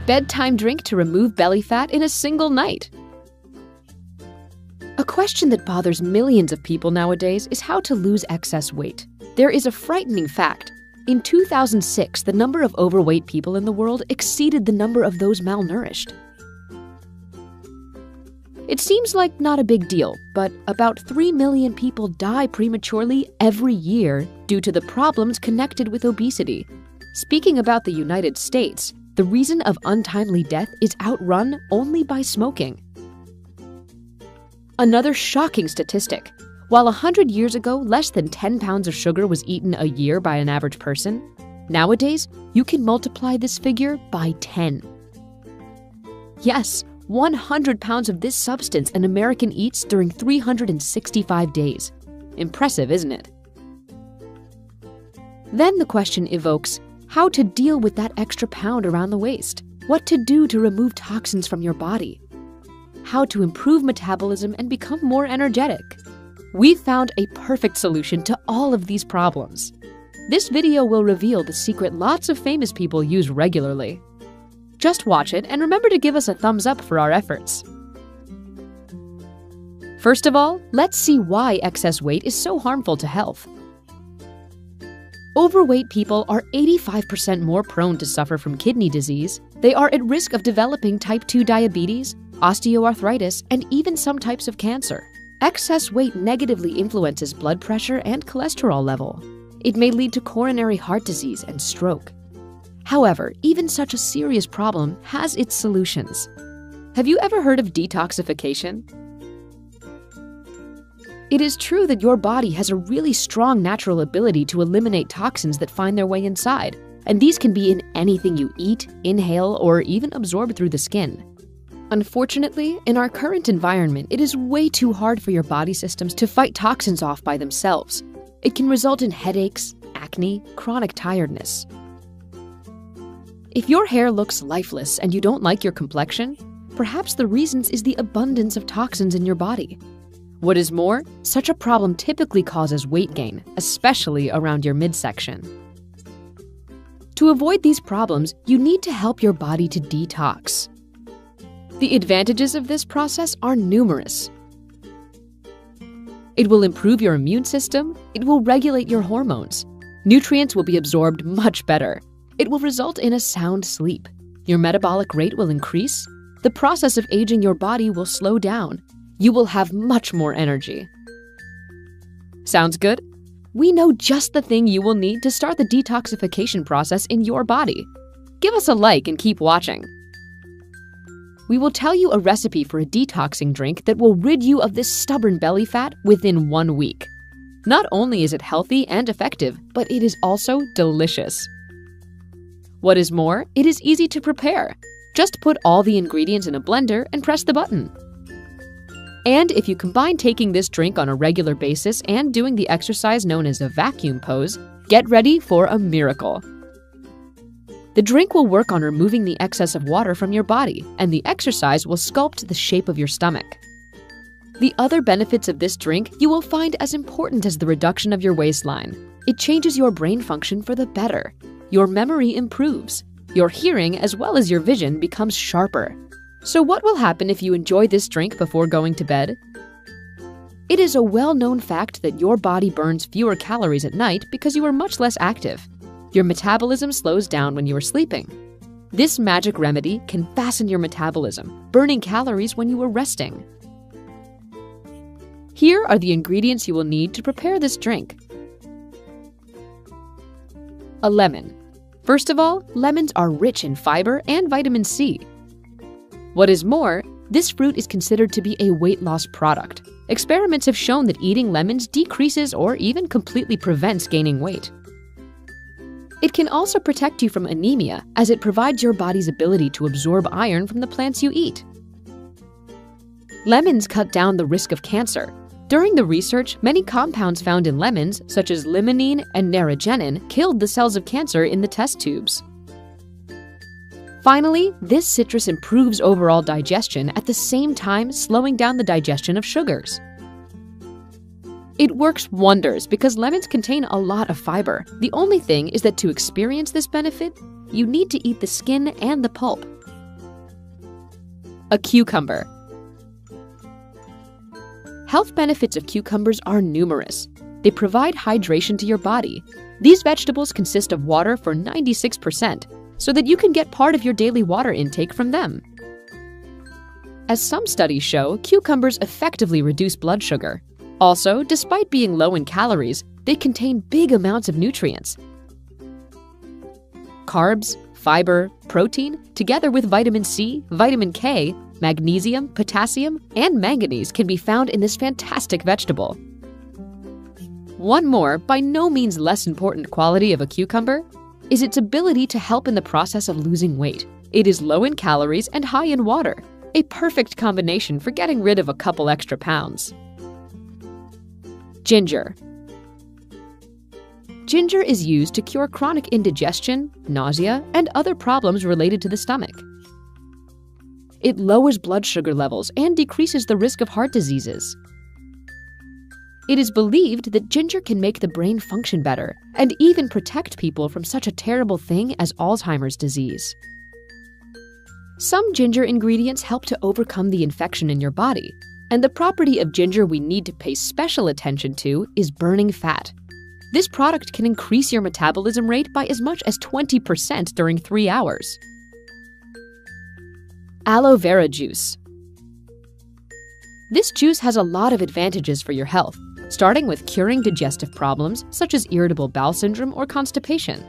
Bedtime drink to remove belly fat in a single night. A question that bothers millions of people nowadays is how to lose excess weight. There is a frightening fact. In 2006, the number of overweight people in the world exceeded the number of those malnourished. It seems like not a big deal, but about 3 million people die prematurely every year due to the problems connected with obesity. Speaking about the United States, the reason of untimely death is outrun only by smoking. Another shocking statistic. While 100 years ago, less than 10 pounds of sugar was eaten a year by an average person, nowadays, you can multiply this figure by 10. Yes, 100 pounds of this substance an American eats during 365 days. Impressive, isn't it? Then the question evokes, how to deal with that extra pound around the waist? What to do to remove toxins from your body? How to improve metabolism and become more energetic? We found a perfect solution to all of these problems. This video will reveal the secret lots of famous people use regularly. Just watch it and remember to give us a thumbs up for our efforts. First of all, let's see why excess weight is so harmful to health. Overweight people are 85% more prone to suffer from kidney disease. They are at risk of developing type 2 diabetes, osteoarthritis, and even some types of cancer. Excess weight negatively influences blood pressure and cholesterol level. It may lead to coronary heart disease and stroke. However, even such a serious problem has its solutions. Have you ever heard of detoxification? It is true that your body has a really strong natural ability to eliminate toxins that find their way inside, and these can be in anything you eat, inhale, or even absorb through the skin. Unfortunately, in our current environment, it is way too hard for your body systems to fight toxins off by themselves. It can result in headaches, acne, chronic tiredness. If your hair looks lifeless and you don't like your complexion, perhaps the reason is the abundance of toxins in your body. What is more, such a problem typically causes weight gain, especially around your midsection. To avoid these problems, you need to help your body to detox. The advantages of this process are numerous. It will improve your immune system, it will regulate your hormones. Nutrients will be absorbed much better. It will result in a sound sleep. Your metabolic rate will increase. The process of aging your body will slow down. You will have much more energy. Sounds good? We know just the thing you will need to start the detoxification process in your body. Give us a like and keep watching. We will tell you a recipe for a detoxing drink that will rid you of this stubborn belly fat within 1 week. Not only is it healthy and effective, but it is also delicious. What is more, it is easy to prepare. Just put all the ingredients in a blender and press the button. And if you combine taking this drink on a regular basis and doing the exercise known as a vacuum pose, get ready for a miracle. The drink will work on removing the excess of water from your body, and the exercise will sculpt the shape of your stomach. The other benefits of this drink you will find as important as the reduction of your waistline. It changes your brain function for the better. Your memory improves. Your hearing as well as your vision becomes sharper. So what will happen if you enjoy this drink before going to bed? It is a well-known fact that your body burns fewer calories at night because you are much less active. Your metabolism slows down when you are sleeping. This magic remedy can fasten your metabolism, burning calories when you are resting. Here are the ingredients you will need to prepare this drink. A lemon. First of all, lemons are rich in fiber and vitamin C. What is more, this fruit is considered to be a weight loss product. Experiments have shown that eating lemons decreases or even completely prevents gaining weight. It can also protect you from anemia, as it provides your body's ability to absorb iron from the plants you eat. Lemons cut down the risk of cancer. During the research, many compounds found in lemons, such as limonene and narogenin, killed the cells of cancer in the test tubes. Finally, this citrus improves overall digestion at the same time slowing down the digestion of sugars. It works wonders because lemons contain a lot of fiber. The only thing is that to experience this benefit, you need to eat the skin and the pulp. A cucumber. Health benefits of cucumbers are numerous. They provide hydration to your body. These vegetables consist of water for 96%, so that you can get part of your daily water intake from them. As some studies show, cucumbers effectively reduce blood sugar. Also, despite being low in calories, they contain big amounts of nutrients. Carbs, fiber, protein, together with vitamin C, vitamin K, magnesium, potassium, and manganese can be found in this fantastic vegetable. One more, by no means less important quality of a cucumber is its ability to help in the process of losing weight. It is low in calories and high in water, a perfect combination for getting rid of a couple extra pounds. Ginger. Ginger is used to cure chronic indigestion, nausea, and other problems related to the stomach. It lowers blood sugar levels and decreases the risk of heart diseases. It is believed that ginger can make the brain function better and even protect people from such a terrible thing as Alzheimer's disease. Some ginger ingredients help to overcome the infection in your body, and the property of ginger we need to pay special attention to is burning fat. This product can increase your metabolism rate by as much as 20% during 3 hours. Aloe vera juice. This juice has a lot of advantages for your health, starting with curing digestive problems such as irritable bowel syndrome or constipation.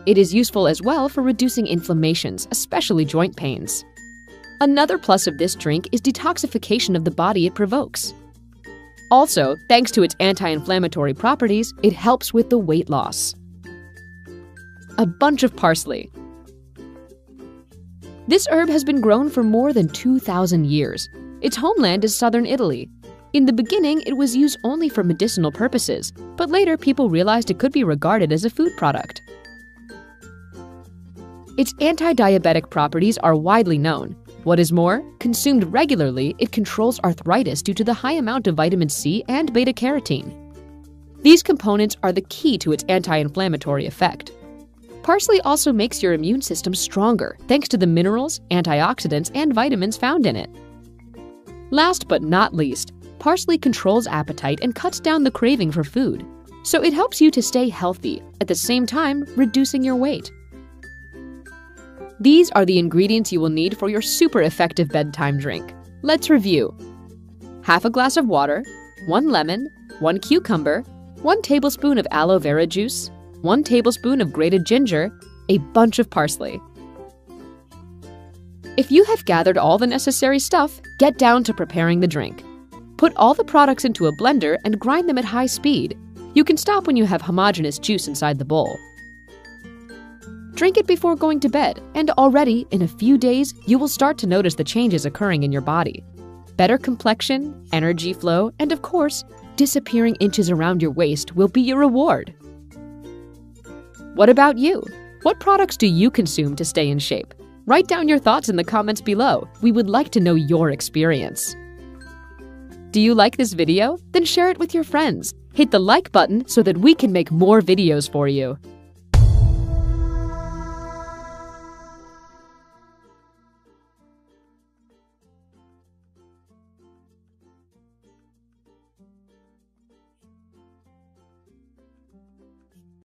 It is useful as well for reducing inflammations, especially joint pains. Another plus of this drink is detoxification of the body it provokes. Also, thanks to its anti-inflammatory properties, it helps with the weight loss. A bunch of parsley. This herb has been grown for more than 2,000 years. Its homeland is southern Italy. In the beginning, it was used only for medicinal purposes, but later people realized it could be regarded as a food product. Its anti-diabetic properties are widely known. What is more, consumed regularly, it controls arthritis due to the high amount of vitamin C and beta-carotene. These components are the key to its anti-inflammatory effect. Parsley also makes your immune system stronger thanks to the minerals, antioxidants, and vitamins found in it. Last but not least, parsley controls appetite and cuts down the craving for food, so it helps you to stay healthy, at the same time reducing your weight. These are the ingredients you will need for your super effective bedtime drink. Let's review. Half a glass of water, 1 lemon, 1 cucumber, 1 tablespoon of aloe vera juice, 1 tablespoon of grated ginger, a bunch of parsley. If you have gathered all the necessary stuff, get down to preparing the drink. Put all the products into a blender and grind them at high speed. You can stop when you have homogeneous juice inside the bowl. Drink it before going to bed, and already, in a few days, you will start to notice the changes occurring in your body. Better complexion, energy flow, and of course, disappearing inches around your waist will be your reward. What about you? What products do you consume to stay in shape? Write down your thoughts in the comments below. We would like to know your experience. Do you like this video? Then share it with your friends. Hit the like button so that we can make more videos for you.